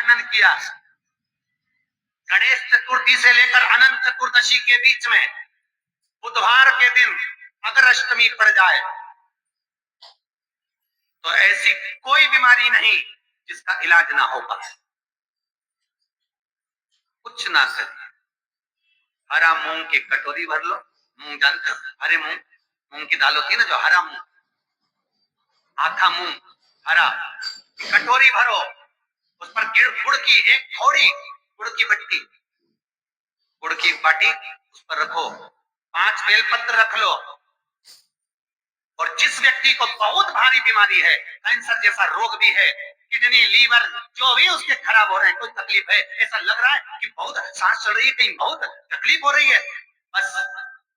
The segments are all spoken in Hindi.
वर्णन किया। गणेश चतुर्थी से लेकर अनंत चतुर्दशी के बीच में बुधवार के दिन अगर अष्टमी पड़ जाए तो ऐसी कोई बीमारी नहीं जिसका इलाज ना हो पाए। कुछ ना करिए, हरा मूंग की कटोरी भर लो। मूंग जानते हो, हरे मूंग, मूंग की दाल होती है ना जो हरा मूंग, आथा मूंग हरा, कटोरी भरो, उस पर गुड़ की एक थोड़ी गुड़ की बट्टी, गुड़ की बाटी उस पर रखो, 5 बेलपत्र रख लो, और जिस व्यक्ति को बहुत भारी बीमारी है, कैंसर जैसा रोग भी है, किडनी लीवर जो भी उसके खराब हो रहे हैं, कोई तकलीफ है, ऐसा लग रहा है कि बहुत सांस चल रही है, कहीं बहुत तकलीफ हो रही है, बस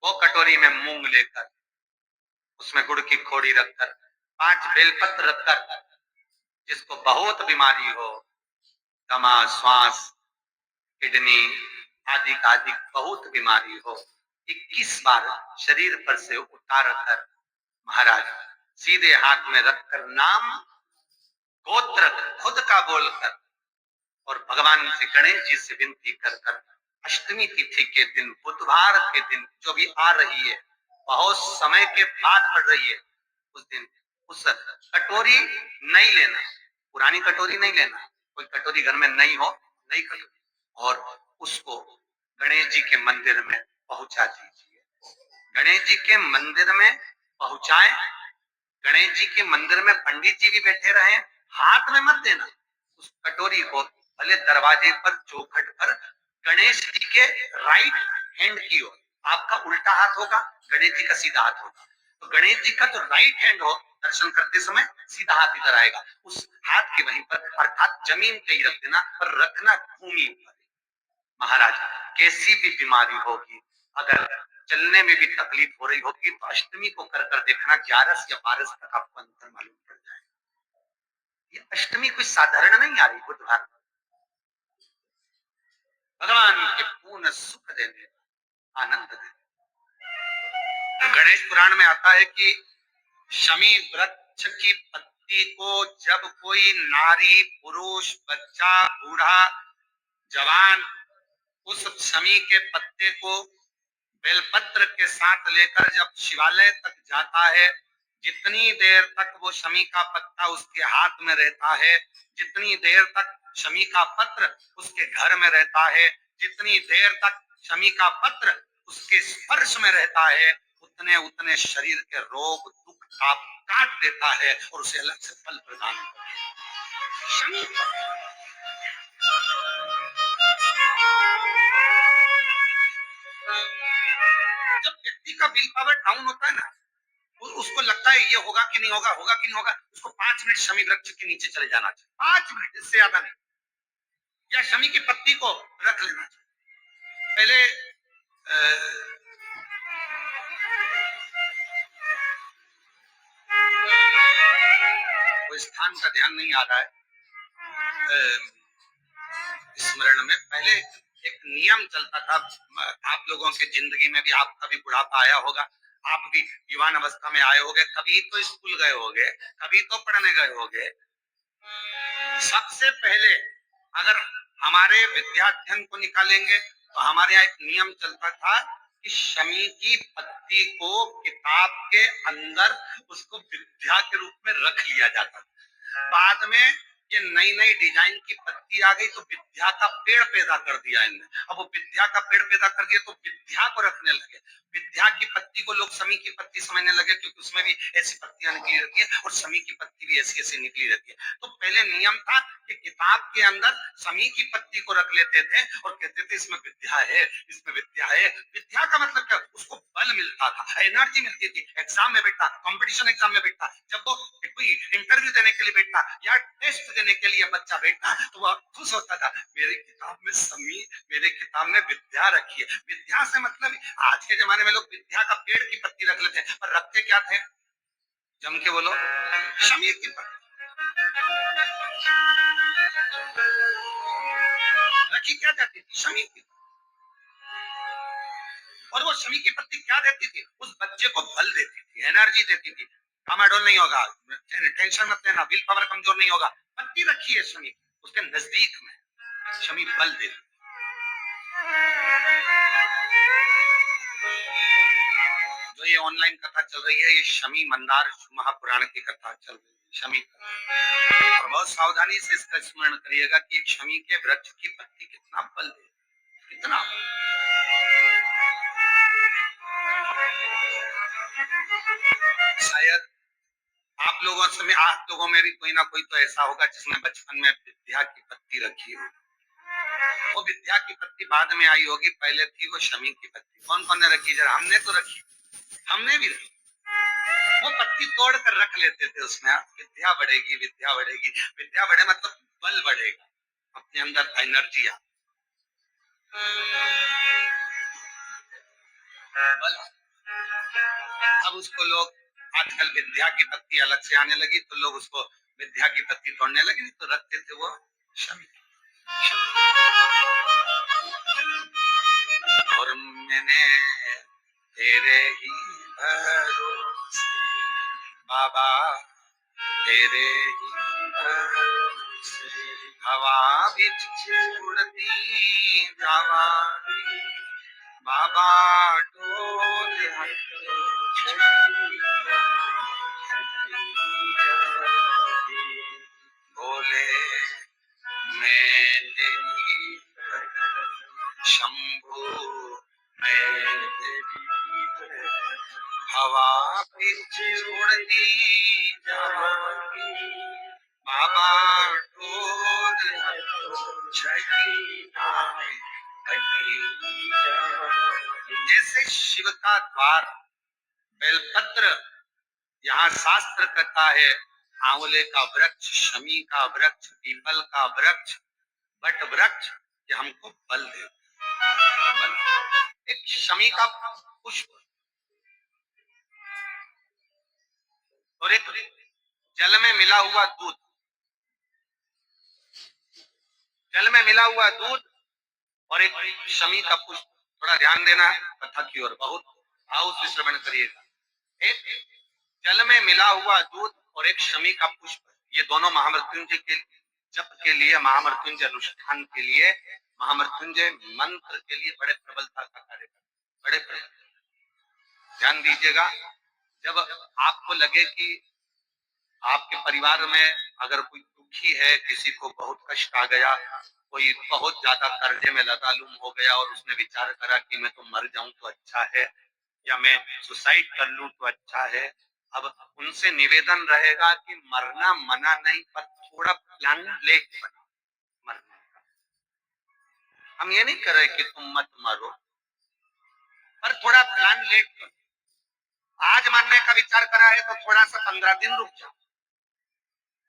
वो कटोरी में मूंग लेकर उसमें गुड़ की खोड़ी रखकर 5 बेलपत्र रखकर, जिसको बहुत बीमारी हो, दमा, श्वास, किडनी आदि आदि बहुत बीमारी हो, 21 बार शरीर पर से उतार कर महाराज सीधे हाथ में रखकर नाम गोत्र खुद का बोलकर और भगवान से गणेश जी से विनती कर कर अष्टमी तिथि के दिन बुधवार के दिन जो भी आ रही है, बहुत समय के बाद पड़ रही है, उस दिन उस कटोरी नहीं लेना, पुरानी कटोरी नहीं लेना, कोई कटोरी घर में नहीं हो, नहीं कटोरी, और उसको गणेश जी के मंदिर में पहुंचा दीजिए। गणेश जी के मंदिर में पहुंचाए, गणेश जी के मंदिर में पंडित जी भी बैठे रहे, हाथ में मत देना उस कटोरी को, भले दरवाजे पर चौखट पर गणेश जी के राइट हैंड की ओर, आपका उल्टा हाथ होगा, गणेश जी का सीधा हाथ होगा, तो गणेश जी का जो राइट हैंड हो, दर्शन करते समय सीधा हाथ इधर आएगा, उस हाथ के वहीं पर अर्थात जमीन पे ही रख देना, पर रखना भूमि पर। महाराज कैसी भी बीमारी होगी, अगर चलने में भी तकलीफ हो रही होगी तो अष्टमी को कर कर देखना, 11 या 12 तक आपको अंतर मालूम पड़ जाएगा। ये अष्टमी कोई साधारण नहीं आ रही, बुधवार भगवान के पूर्ण सुख देने, आनंद देने। गणेश पुराण में आता है कि शमी वृक्ष की पत्ती को जब कोई नारी, पुरुष, बच्चा, बूढ़ा, जवान उस शमी के पत्ते को बेलपत्र के साथ लेकर जब शिवालय तक जाता है, जितनी देर तक वो शमी का पत्ता उसके हाथ में रहता है, जितनी देर तक शमी का पत्र उसके घर में रहता है, जितनी देर तक शमी का पत्र उसके स्पर्श में रहता है, उतने उतने शरीर के रोग दुख ताप काट देता है और उसे अलग से फल प्रदान करता है। शमी जब व्यक्ति का विल पावर डाउन होता है ना, उसको लगता है ये होगा कि नहीं होगा, होगा कि नहीं होगा, उसको 5 मिनट शमी वृक्ष के नीचे चले जाना चाहिए, 5 मिनट, इससे ज्यादा नहीं, या शमी की पत्ती को रख लेना चाहिए। पहले कोई स्थान का ध्यान नहीं आ रहा है स्मरण में, पहले एक नियम चलता था, आप लोगों की जिंदगी में भी आपका भी बुढ़ापा आया होगा, आप भी युवान अवस्था में आए होंगे, कभी तो स्कूल गए होंगे, कभी तो पढ़ने गए होंगे। सबसे पहले अगर हमारे विद्याध्ययन को निकालेंगे तो हमारे यहाँ एक नियम चलता था कि शमी की पत्ती को किताब के अंदर उसको विद्या के रूप में रख लिया जाता था। बाद में ये नई नई डिजाइन की पत्ती आ गई तो विद्या का पेड़ पैदा कर दिया इनने, अब वो विद्या का पेड़ पैदा कर दिया तो विद्या को रखने लगे, विद्या की पत्ती को लोग शमी की पत्ती समझने लगे, क्योंकि उसमें भी ऐसी पत्तियां निकली रहती है और शमी की पत्ती भी ऐसी ऐसी निकली रहती है। तो पहले नियम था कि किताब के अंदर शमी की पत्ती को रख लेते थे और कहते थे इसमें विद्या है, इसमें विद्या है। विद्या का मतलब क्या, उसको बल मिलता था, एनर्जी मिलती थी। एग्जाम में बैठा, कंपटीशन एग्जाम में बैठा, जब वो कोई इंटरव्यू देने के लिए बैठा या टेस्ट देने के लिए बच्चा बैठा तो वह खुश होता था, मेरी किताब में शमी, मेरे किताब में विद्या रखी है। विद्या से मतलब आज के जमाने में लोग विद्या का पेड़ की पत्ती रख लेते हैं, पर रखते क्या थे, जम के बोलो, शमी की पत्ती रखी क्या जाती थी, शमी की। और वो शमी की पत्ती क्या देती थी, उस बच्चे को बल देती थी, एनर्जी देती थी, डामाडोल नहीं होगा, टेंशन मत लेना, विल पावर कमजोर नहीं होगा, पत्ती रखी है शमी। उसके नजदीक में शमी बल देती। जो ये ऑनलाइन कथा चल रही है, ये शमी मंदार महापुराण की कथा चल रही है, शमी। और बहुत सावधानी से इसका स्मरण करिएगा कि शमी के वृक्ष की पत्ती कितना बल दे, कितना। शायद आप लोगों में भी कोई ना कोई तो ऐसा होगा जिसने बचपन में विद्या की पत्ती रखी हो। वो विद्या की पत्ती बाद में आई होगी, पहले थी वो शमी की पत्ती। कौन कौन ने रखी? जरा हमने तो रखी, हमने भी रखी। वो पत्ती तोड़ कर रख लेते थे उसमें, विद्या बढ़ेगी, विद्या बढ़ेगी। विद्या बढ़े मतलब बल बढ़ेगा, अपने अंदर एनर्जी आ। बल। अब उसको लोग आजकल विद्या की पत्ती अलग से आने लगी तो लोग उसको विद्या की पत्ती तोड़ने लगे, नहीं तो रखते थे वो शमी। और मैंने तेरे ही भरोसे बाबा, तेरे ही भरोसे हवा बिच उड़ती जावांगी बाबा, डोल बोले मैं तेरी शंभू, मैं तेरी हवा बिच उड़ती जावांगी बाबा, डोल जैसे शिव का द्वार बेलपत्र, यहाँ शास्त्र कहता है आंवले का वृक्ष, शमी का वृक्ष, पीपल का वृक्ष, बट वृक्ष, ये हमको बल दे। एक शमी का पुष्प और एक जल में मिला हुआ दूध, जल में मिला हुआ दूध और एक शमी का पुष्प। थोड़ा ध्यान देना कथा की ओर, बहुत भाव से श्रवण करिएगा। एक जल में मिला हुआ दूध और एक शमी का पुष्प, ये दोनों महामृत्युंजय के जप के लिए, महामृत्युंजय अनुष्ठान के लिए, महामृत्युंजय मंत्र के लिए बड़े प्रबलता का कार्य करते, बड़े प्रबल। ध्यान दीजिएगा, जब आपको लगे कि आपके परिवार में अगर कोई दुखी है, किसी को बहुत कष्ट आ गया, कोई बहुत ज्यादा कर्जे में लतालुम हो गया और उसने विचार करा कि मैं तो मर जाऊं तो अच्छा है, या मैं सुसाइड कर लूं तो अच्छा है। अब उनसे निवेदन रहेगा कि मरना मना नहीं, पर थोड़ा प्लान लेट मरने का। हम ये नहीं कर रहे कि तुम मत मरो, पर थोड़ा प्लान लेट करो। आज मरने का विचार करा है तो थोड़ा सा 15 दिन रुक जाओ,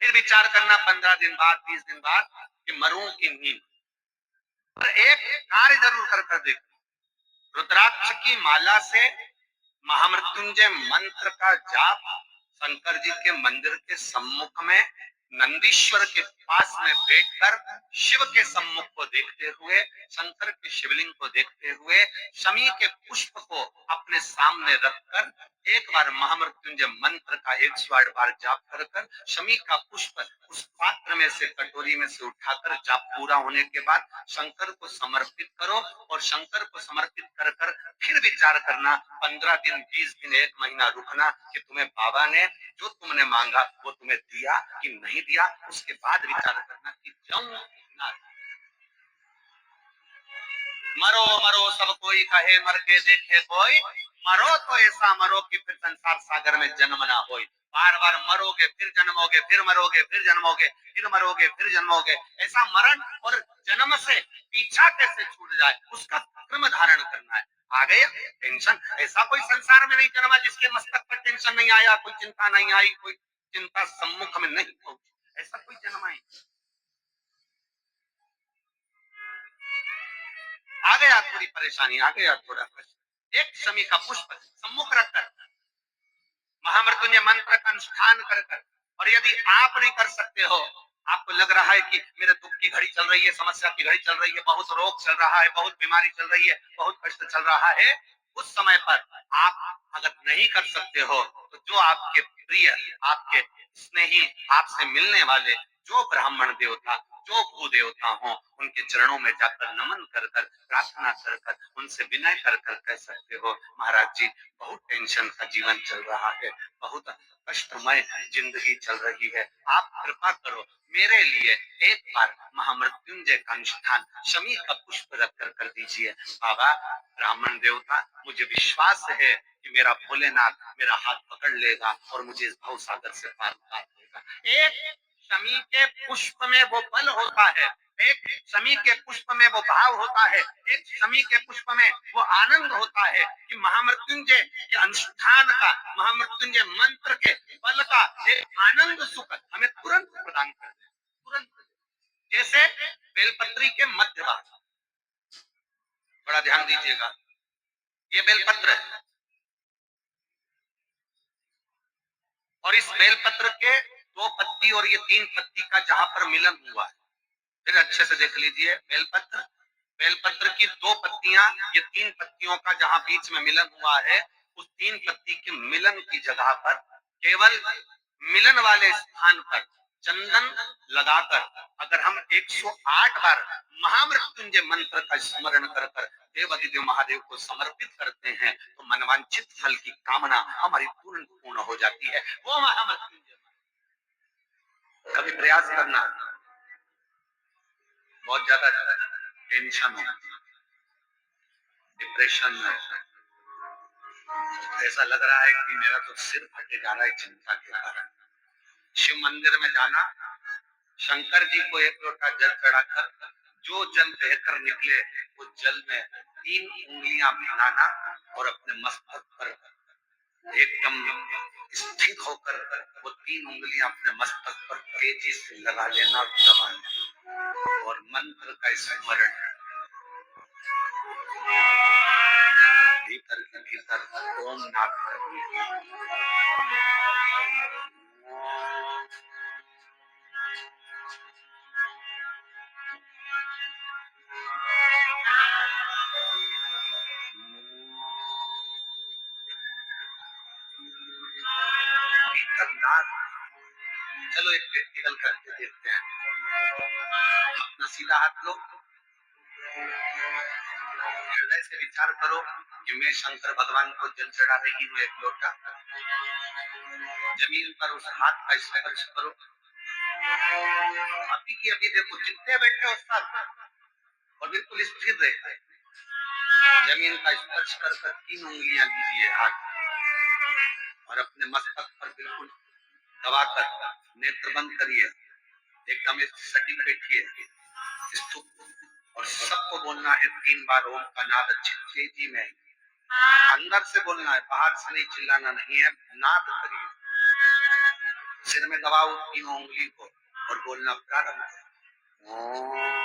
फिर विचार करना 15 दिन बाद, 20 दिन बाद कि मरूं कि नहीं। पर एक कार्य जरूर कर देखो, रुद्राक्ष की माला से महामृत्युंजय मंत्र का जाप शंकर जी के मंदिर के सम्मुख में नंदीश्वर के पास में बैठकर शिव के सम्मुख को देखते हुए, शंकर के शिवलिंग को देखते हुए, शमी के पुष्प को अपने सामने रखकर एक बार महामृत्युंजय मंत्र का 108 बार जाप कर कर शमी का पुष्प उस पात्र में से, कटोरी में से उठाकर जाप पूरा होने के बाद शंकर को समर्पित करो। और शंकर को समर्पित कर कर फिर विचार करना 15 दिन, 20 दिन, 1 महीना रुकना कि तुम्हें बाबा ने जो तुमने मांगा वो तुम्हें दिया कि नहीं दिया। उसके बाद विचार करना कि जाऊं ना। मरो मरो सब कोई कहे, मर के देखे कोई, मरो तो ऐसा मरो कि फिर संसार सागर में जन्म ना हो। बार बार मरोगे फिर जन्मोगे, फिर मरोगे फिर जन्मोगे, फिर मरोगे फिर जन्मोगे। ऐसा मरण और जन्म से पीछा कैसे छूट जाए, उसका क्रम धारण करना है। आ गया टेंशन? ऐसा कोई संसार में नहीं जन्मा जिसके मस्तक पर टेंशन नहीं आया, कोई चिंता नहीं आई, कोई चिंता सम्मुख में नहीं पहुंची, ऐसा कोई जन्मा ही। आ गया थोड़ी परेशानी, आ गया थोड़ा कष्ट, एक शमी का पुष्प सम्मुख रखकर महामृत्युंजय मंत्र का अनुष्ठान कर कर। और यदि आप नहीं कर सकते हो, आपको लग रहा है कि मेरे दुख की घड़ी चल रही है, समस्या की घड़ी चल रही है, बहुत रोग चल रहा है, बहुत बीमारी चल रही है, बहुत कष्ट चल रहा है, उस समय पर आप अगर नहीं कर सकते हो तो जो आपके प्रिय, आपके स्नेही, आपसे मिलने वाले जो ब्राह्मण देवता जो भू देवता हो उनके चरणों में जाकर नमन कर कर प्रार्थना कर कर उनसे विनय कर कर कह सकते हो महाराज जी बहुत टेंशन का जीवन चल रहा है, बहुत कष्टमय जिंदगी चल रही है, आप कृपा करो मेरे लिए एक बार महामृत्युंजय का अनुष्ठान शमी का पुष्प रख कर दीजिए। बाबा ब्राह्मण देवता मुझे विश्वास है कि मेरा भोलेनाथ मेरा हाथ पकड़ लेगा और मुझे इस भव सागर से पार उतार देगा। एक शमी के पुष्प में वो बल होता है, एक शमी के पुष्प में वो भाव होता है, एक शमी के पुष्प में वो आनंद होता है कि महामृत्युंजय के अनुष्ठान का महामृत्युंजय मंत्र के बल का एक आनंद सुख हमें तुरंत प्रदान कर दे, तुरंत। जैसे बेलपत्री के मध्य भाग, बड़ा ध्यान दीजिएगा, ये बेलपत्र है और इस बेलपत्र के 2 पत्ती और ये 3 पत्ती का जहां पर मिलन हुआ है, फिर अच्छे से देख लीजिए, बेलपत्र की 2 पत्तियां, ये 3 पत्तियों का जहां बीच में मिलन हुआ है, उस 3 पत्ती के मिलन की जगह पर केवल मिलन वाले स्थान पर चंदन लगाकर अगर हम 108 बार महामृत्युंजय मंत्र का स्मरण कर कर देवाधिदेव महादेव को समर्पित करते हैं तो मनवांछित फल की कामना हमारी पूर्ण हो जाती है। वो महामृत्युंजय कभी प्रयास करना, बहुत ज्यादा टेंशन हो, डिप्रेशन में ऐसा लग रहा है कि मेरा तो सिर फटे जा रहा है चिंता के कारण, शिव मंदिर में जाना, शंकर जी को 1 लोटा जल चढ़ाकर जो जल बहकर निकले वो जल में 3 उंगलियां भिगाना और अपने मस्तक पर एकदम स्थिर होकर वो 3 उंगलियां अपने मस्तक पर तेजी से लगा लेना और दबाना और मंत्र का स्मरण भीतर के भीतर ओम नाद भीतर नाद। चलो एक प्रैक्टिकल करके देखते हैं, अपना सीधा हाथ लो, हृदय से विचार करो कि मैं शंकर भगवान को जल चढ़ा रही हूँ 1 लोटा, जमीन पर उस हाथ का स्पर्श करो, अभी की अभी देखो जितने बैठे हो सब और बिल्कुल स्थिर रहे, जमीन का स्पर्श कर कर 3 उंगलियां लीजिए हाथ और अपने मस्तक पर बिल्कुल दबाकर नेत्र बंद करिए, एकदम सटीक बैठिए और सबको बोलना है 3 बार ओम का नाद अच्छी तेजी में, अंदर से बोलना है, बाहर से नहीं, चिल्लाना नहीं है, नाद करिए, सिर में दबाओ 3 उंगली को और बोलना प्रारंभ। ओम